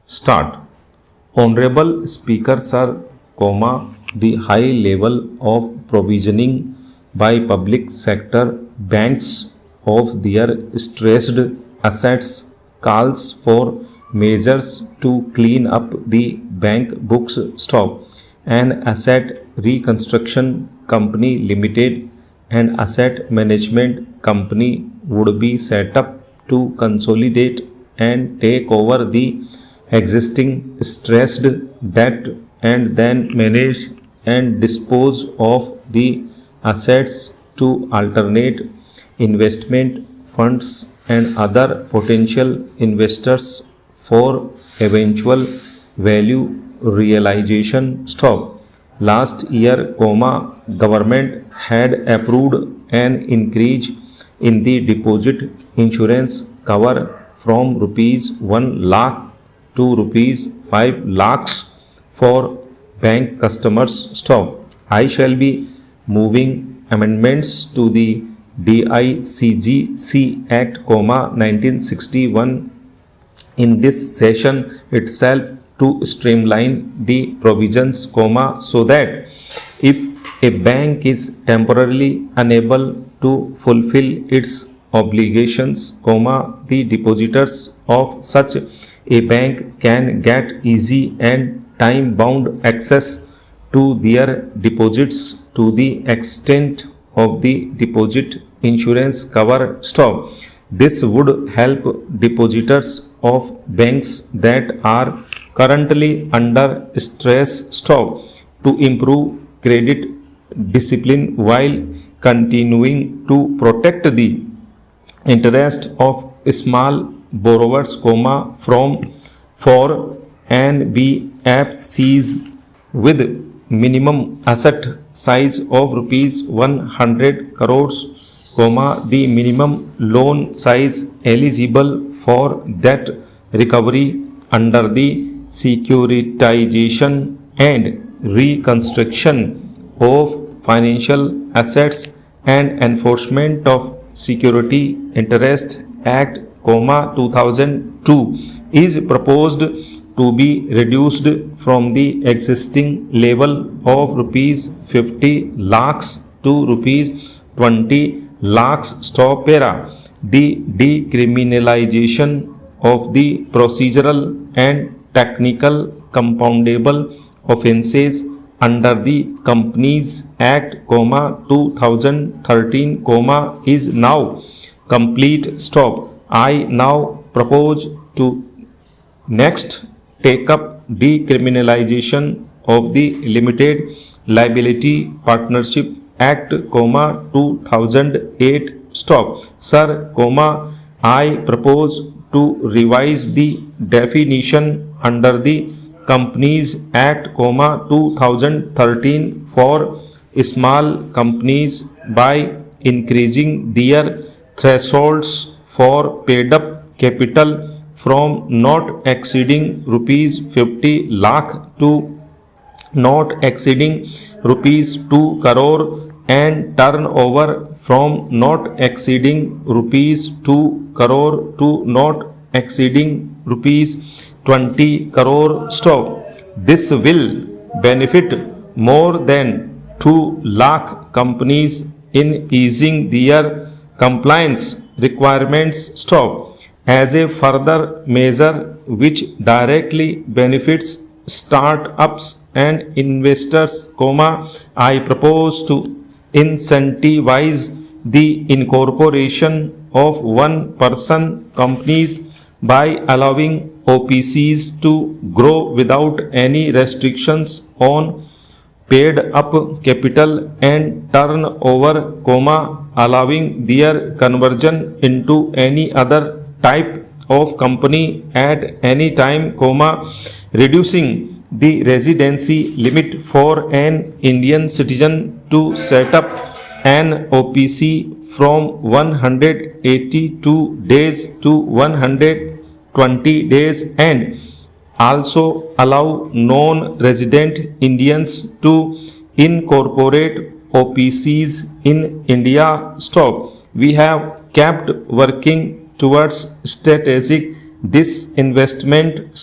Start. Honorable Speaker Sir, the high level of provisioning by public sector banks of their stressed assets calls for measures to clean up the bank books. An asset reconstruction company limited and asset management company would be set up to consolidate and take over the existing stressed debt and then manage and dispose of the assets to alternate investment funds and other potential investors for eventual value realization. Last year, government had approved an increase in the deposit insurance cover from rupees 1 lakh to rupees 5 lakhs for bank customers. I shall be moving amendments to the DICGC Act, 1961 in this session itself to streamline the provisions, so that if a bank is temporarily unable to fulfill its obligations, the depositors of such a bank can get easy and time-bound access to their deposits to the extent of the deposit insurance cover. This would help depositors of banks that are currently under stress to improve credit discipline while continuing to protect the interest of small borrowers, for NBFCs with minimum asset size of rupees 100 crores, the minimum loan size eligible for debt recovery under the securitization and reconstruction of financial assets and enforcement of Security Interest Act, 2002 is proposed to be reduced from the existing level of rupees 50 lakhs to rupees 20 lakhs. The decriminalization of the procedural and technical compoundable offences under the Companies Act, 2013, is now complete. I now propose to next take up decriminalization of the Limited Liability Partnership Act, 2008. Sir, I propose to revise the definition under the Companies Act, 2013 for small companies by increasing their thresholds for paid up capital from not exceeding rupees 50 lakh to not exceeding rupees 2 crore and turnover from not exceeding rupees 2 crore to not exceeding rupees 20 crore. This will benefit more than 2 lakh companies in easing their compliance requirements. As a further measure which directly benefits start-ups and investors, I propose to incentivize the incorporation of one-person companies by allowing OPCs to grow without any restrictions on paid up capital and turnover, allowing their conversion into any other type of company at any time, reducing the residency limit for an Indian citizen to set up an OPC from 182 days to 120 days, and also allow non-resident Indians to incorporate OPCs in India. We have kept working towards strategic disinvestment.